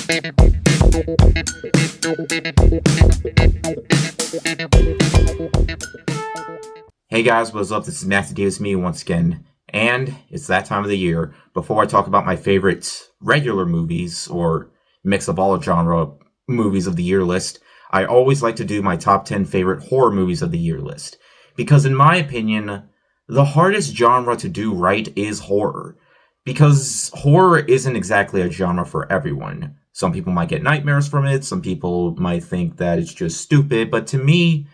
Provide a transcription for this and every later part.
Hey guys, what's up? This is Matthew Davis, me once again, and it's that time of the year. Before I talk about my favorite regular movies, or mix of all genre movies of the year list, I always like to do my top 10 favorite horror movies of the year list. Because in my opinion, the hardest genre to do right is horror. Because horror isn't exactly a genre for everyone. Some people might get nightmares from it, some people might think that it's just stupid, but to me,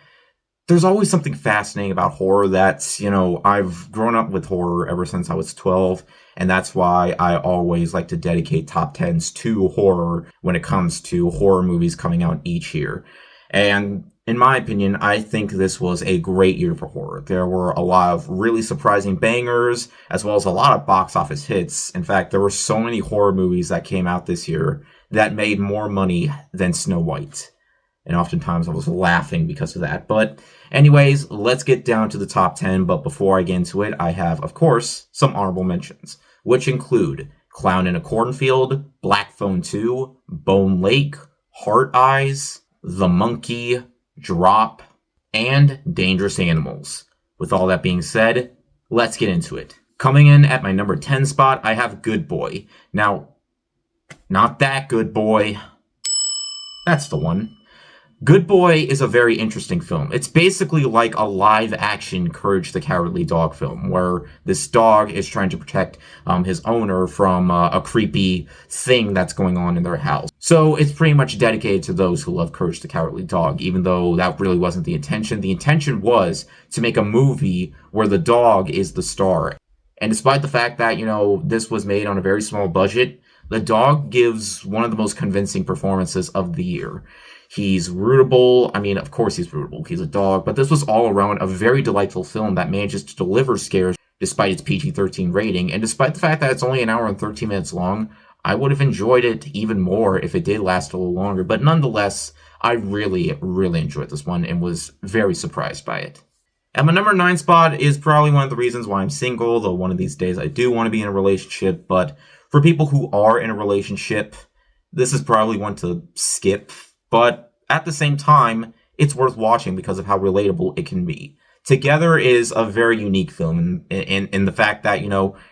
there's always something fascinating about horror that's, I've grown up with horror ever since I was 12, and that's why I always like to dedicate top 10s to horror when it comes to horror movies coming out each year. And in my opinion, I think this was a great year for horror. There were a lot of really surprising bangers, as well as a lot of box office hits. In fact, there were so many horror movies that came out this year that made more money than Snow White. And oftentimes I was laughing because of that. But anyways, let's get down to the top 10. But before I get into it, I have, of course, some honorable mentions, which include Clown in a Cornfield, Black Phone 2, Bone Lake, Heart Eyes, The Monkey, Drop, and Dangerous Animals. With all that being said, let's get into it. Coming in at my number 10 spot, I have Good Boy. Now, not that Good Boy. That's the one. Good Boy is a very interesting film. It's basically like a live-action Courage the Cowardly Dog film, where this dog is trying to protect his owner from a creepy thing that's going on in their house. So it's pretty much dedicated to those who love Courage the Cowardly Dog, even though that really wasn't the intention. The intention was to make a movie where the dog is the star. And despite the fact that, this was made on a very small budget, the dog gives one of the most convincing performances of the year. He's rootable. I mean, of course he's rootable. He's a dog. But this was all around a very delightful film that manages to deliver scares despite its PG-13 rating. And despite the fact that it's only an hour and 13 minutes long, I would have enjoyed it even more if it did last a little longer. But nonetheless, I really, really enjoyed this one and was very surprised by it. At my number 9 spot is probably one of the reasons why I'm single, though one of these days I do want to be in a relationship. But for people who are in a relationship, this is probably one to skip. But at the same time, it's worth watching because of how relatable it can be. Together is a very unique film in the fact that,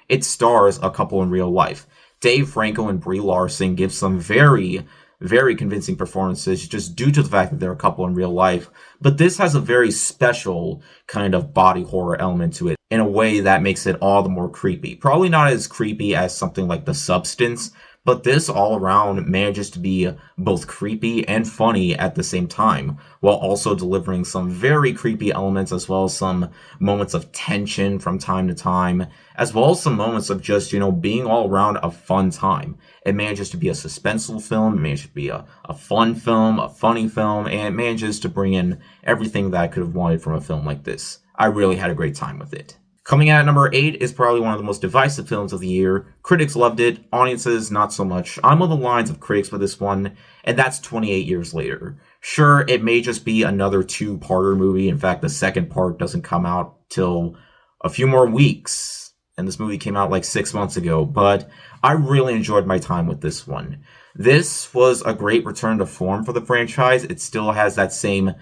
it stars a couple in real life. Dave Franco and Brie Larson give some very, very convincing performances just due to the fact that they're a couple in real life. But this has a very special kind of body horror element to it in a way that makes it all the more creepy. Probably not as creepy as something like The Substance, but this all around manages to be both creepy and funny at the same time, while also delivering some very creepy elements as well as some moments of tension from time to time, as well as some moments of just, being all around a fun time. It manages to be a suspenseful film, it manages to be a fun film, a funny film, and it manages to bring in everything that I could have wanted from a film like this. I really had a great time with it. Coming in at number 8 is probably one of the most divisive films of the year. Critics loved it, audiences not so much. I'm on the lines of critics for this one, and that's 28 Years Later. Sure, it may just be another two-parter movie. In fact, the second part doesn't come out till a few more weeks, and this movie came out like 6 months ago, but I really enjoyed my time with this one. This was a great return to form for the franchise. It still has that same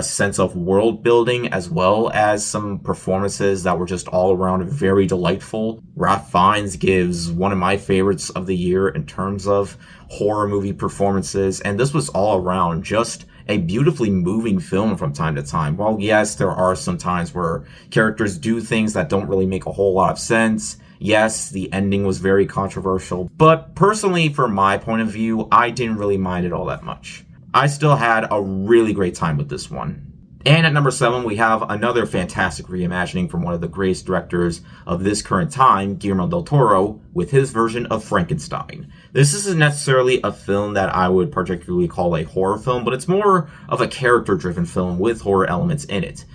sense of world building, as well as some performances that were just all around very delightful. Ralph Fiennes gives one of my favorites of the year in terms of horror movie performances, and this was all around just a beautifully moving film from time to time. While yes, there are some times where characters do things that don't really make a whole lot of sense. Yes, the ending was very controversial, but personally, from my point of view, I didn't really mind it all that much. I still had a really great time with this one. And at number 7, we have another fantastic reimagining from one of the greatest directors of this current time, Guillermo del Toro, with his version of Frankenstein. This isn't necessarily a film that I would particularly call a horror film, but it's more of a character-driven film with horror elements in it.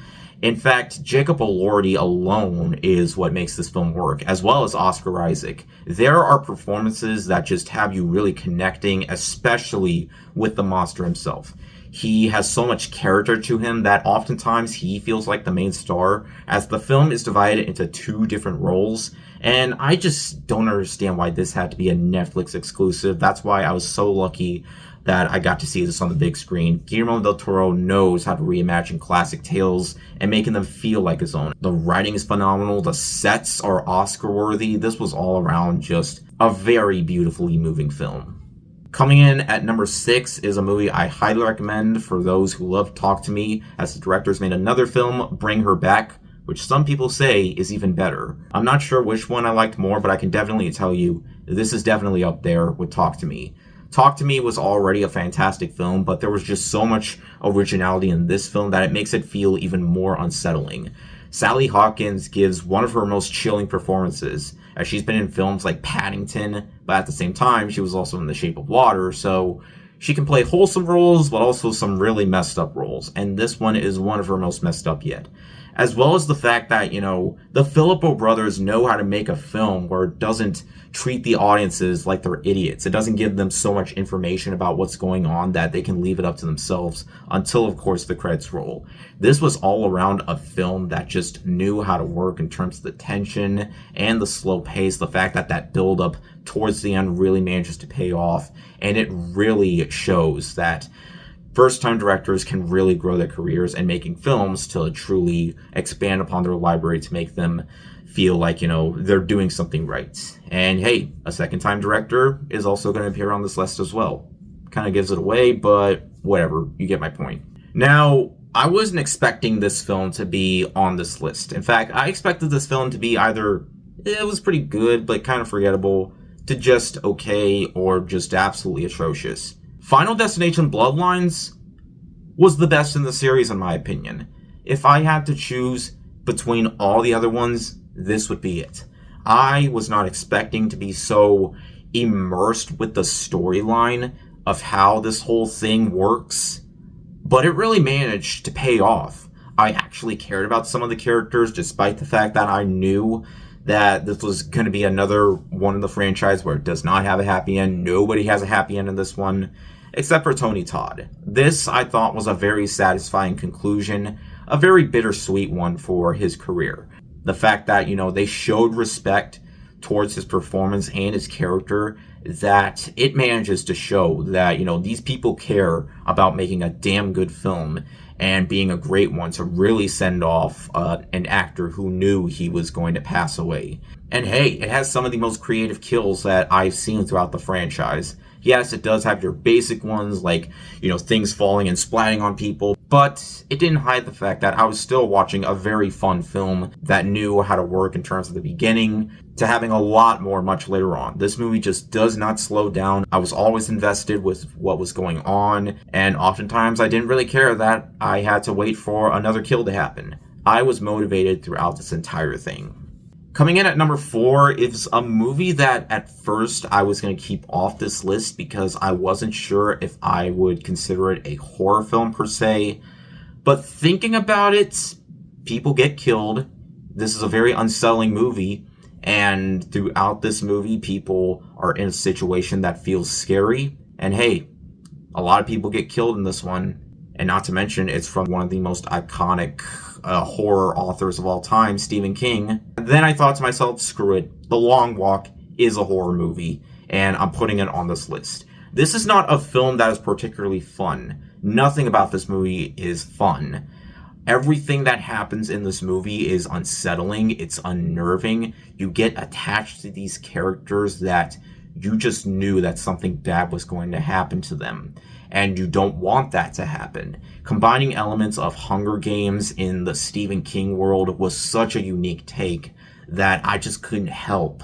In fact, Jacob Elordi alone is what makes this film work, as well as Oscar Isaac. There are performances that just have you really connecting, especially with the monster himself. He has so much character to him that oftentimes he feels like the main star, as the film is divided into two different roles, And I just don't understand why this had to be a Netflix exclusive. That's why I was so lucky that I got to see this on the big screen. Guillermo del Toro knows how to reimagine classic tales and making them feel like his own. The writing is phenomenal. The sets are Oscar worthy. This was all around just a very beautifully moving film. Coming in at number 6 is a movie I highly recommend for those who love Talk to Me, as the director's made another film, Bring Her Back, which some people say is even better. I'm not sure which one I liked more, but I can definitely tell you this is definitely up there with Talk to Me. Talk to Me was already a fantastic film, but there was just so much originality in this film that it makes it feel even more unsettling. Sally Hawkins gives one of her most chilling performances, as she's been in films like Paddington, but at the same time, she was also in The Shape of Water, so she can play wholesome roles, but also some really messed up roles, and this one is one of her most messed up yet. As well as the fact that, the Filippo brothers know how to make a film where it doesn't treat the audiences like they're idiots. It doesn't give them so much information about what's going on that they can leave it up to themselves until, of course, the credits roll. This was all around a film that just knew how to work in terms of the tension and the slow pace, the fact that that build-up towards the end really manages to pay off, and it really shows that first-time directors can really grow their careers in making films to truly expand upon their library to make them feel like, they're doing something right. And hey, a second-time director is also going to appear on this list as well. Kind of gives it away, but whatever, you get my point. Now, I wasn't expecting this film to be on this list. In fact, I expected this film to be either, it was pretty good, but kind of forgettable, to just okay, or just absolutely atrocious. Final Destination Bloodlines was the best in the series, in my opinion. If I had to choose between all the other ones, this would be it. I was not expecting to be so immersed with the storyline of how this whole thing works, but it really managed to pay off. I actually cared about some of the characters, despite the fact that I knew that this was going to be another one in the franchise where it does not have a happy end. Nobody has a happy end in this one, except for Tony Todd. This, I thought, was a very satisfying conclusion, a very bittersweet one for his career. The fact that, they showed respect towards his performance and his character, that it manages to show that, these people care about making a damn good film and being a great one to really send off an actor who knew he was going to pass away. And hey, it has some of the most creative kills that I've seen throughout the franchise. Yes, it does have your basic ones, like, things falling and splatting on people, but it didn't hide the fact that I was still watching a very fun film that knew how to work in terms of the beginning to having a lot more much later on. This movie just does not slow down. I was always invested with what was going on, and oftentimes I didn't really care that I had to wait for another kill to happen. I was motivated throughout this entire thing. Coming in at number 4 is a movie that at first I was going to keep off this list because I wasn't sure if I would consider it a horror film per se. But thinking about it, people get killed. This is a very unsettling movie. And throughout this movie, people are in a situation that feels scary. And hey, a lot of people get killed in this one. And not to mention, it's from one of the most iconic horror authors of all time, Stephen King. Then I thought to myself, screw it. The Long Walk is a horror movie, and I'm putting it on this list. This is not a film that is particularly fun. Nothing about this movie is fun. Everything that happens in this movie is unsettling. It's unnerving. You get attached to these characters that you just knew that something bad was going to happen to them. And you don't want that to happen. Combining elements of Hunger Games in the Stephen King world was such a unique take that I just couldn't help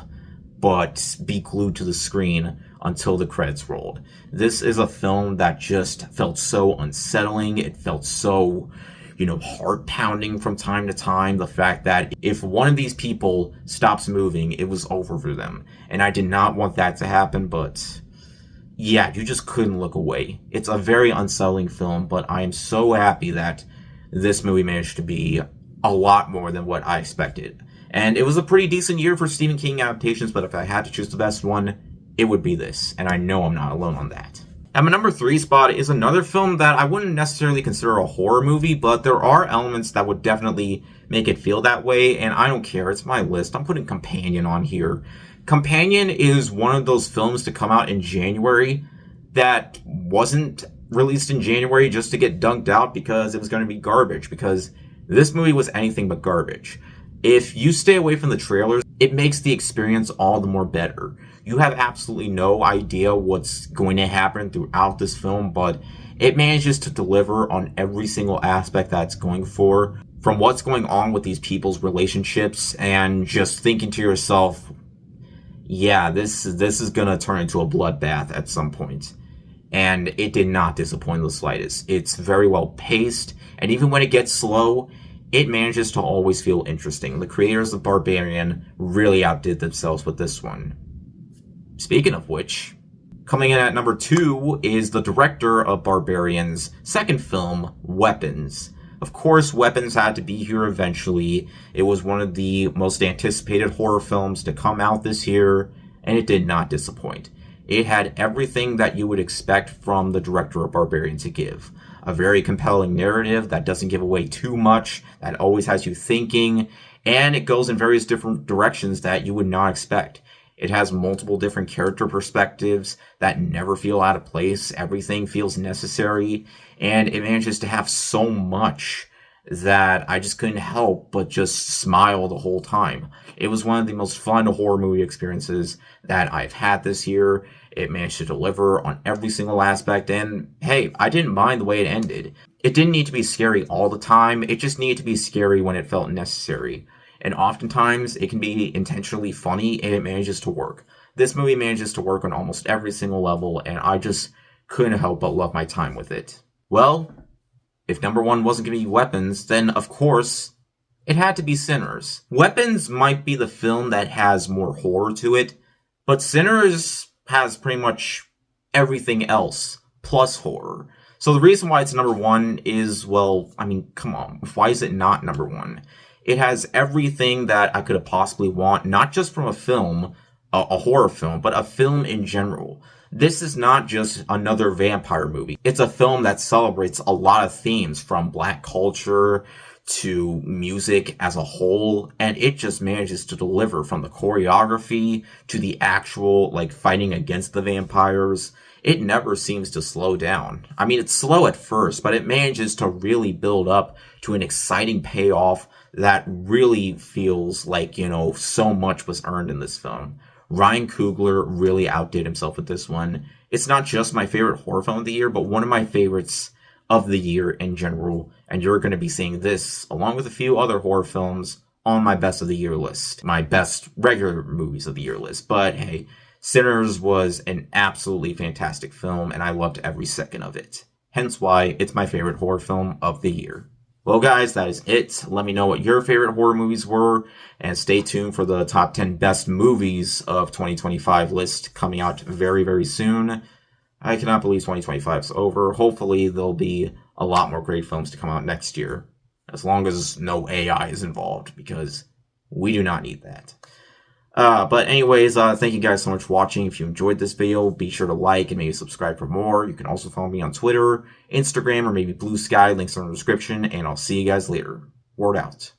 but be glued to the screen until the credits rolled. This is a film that just felt so unsettling. It felt so, heart-pounding from time to time. The fact that if one of these people stops moving, it was over for them. And I did not want that to happen, but yeah, you just couldn't look away. It's a very unsettling film, but I am so happy that this movie managed to be a lot more than what I expected. And it was a pretty decent year for Stephen King adaptations, but if I had to choose the best one, it would be this. And I know I'm not alone on that. At my number 3 spot is another film that I wouldn't necessarily consider a horror movie, but there are elements that would definitely make it feel that way, and I don't care. It's my list. I'm putting Companion on here. Companion is one of those films to come out in January that wasn't released in January just to get dunked out because it was going to be garbage, because this movie was anything but garbage. If you stay away from the trailers, it makes the experience all the more better. You have absolutely no idea what's going to happen throughout this film, but it manages to deliver on every single aspect that's going for, from what's going on with these people's relationships, and just thinking to yourself, yeah, this is gonna turn into a bloodbath at some point. And it did not disappoint the slightest. It's very well paced, and even when it gets slow, it manages to always feel interesting. The creators of Barbarian really outdid themselves with this one. Speaking of which, coming in at number 2 is the director of Barbarian's second film, Weapons. Of course, Weapons had to be here eventually. It was one of the most anticipated horror films to come out this year, and it did not disappoint. It had everything that you would expect from the director of Barbarian to give. A very compelling narrative that doesn't give away too much, that always has you thinking, and it goes in various different directions that you would not expect. It has multiple different character perspectives that never feel out of place. Everything feels necessary, and it manages to have so much that I just couldn't help but just smile the whole time. It was one of the most fun horror movie experiences that I've had this year. It managed to deliver on every single aspect, and hey, I didn't mind the way it ended. It didn't need to be scary all the time, it just needed to be scary when it felt necessary. And oftentimes, it can be intentionally funny, and it manages to work. This movie manages to work on almost every single level, and I just couldn't help but love my time with it. Well, if number 1 wasn't going to be Weapons, then of course, it had to be Sinners. Weapons might be the film that has more horror to it, but Sinners has pretty much everything else plus horror. So the reason why it's number 1 is, well, I mean, come on, why is it not number 1? It has everything that I could have possibly want, not just from a film, a horror film, but a film in general. This is not just another vampire movie. It's a film that celebrates a lot of themes, from black culture to music as a whole, and it just manages to deliver, from the choreography to the actual, fighting against the vampires. It never seems to slow down. I mean, it's slow at first, but it manages to really build up to an exciting payoff that really feels like, so much was earned in this film. Ryan Coogler really outdid himself with this one. It's not just my favorite horror film of the year, but one of my favorites of the year in general, and you're going to be seeing this, along with a few other horror films, on my best of the year list. My best regular movies of the year list. But hey, Sinners was an absolutely fantastic film, and I loved every second of it. Hence why it's my favorite horror film of the year. Well, guys, that is it. Let me know what your favorite horror movies were, and stay tuned for the top 10 best movies of 2025 list coming out very, very soon. I cannot believe 2025 is over. Hopefully, there'll be a lot more great films to come out next year, as long as no AI is involved, because we do not need that. But anyways, thank you guys so much for watching. If you enjoyed this video, be sure to like and maybe subscribe for more. You can also follow me on Twitter, Instagram, or maybe Blue Sky. Links are in the description, and I'll see you guys later. Word out.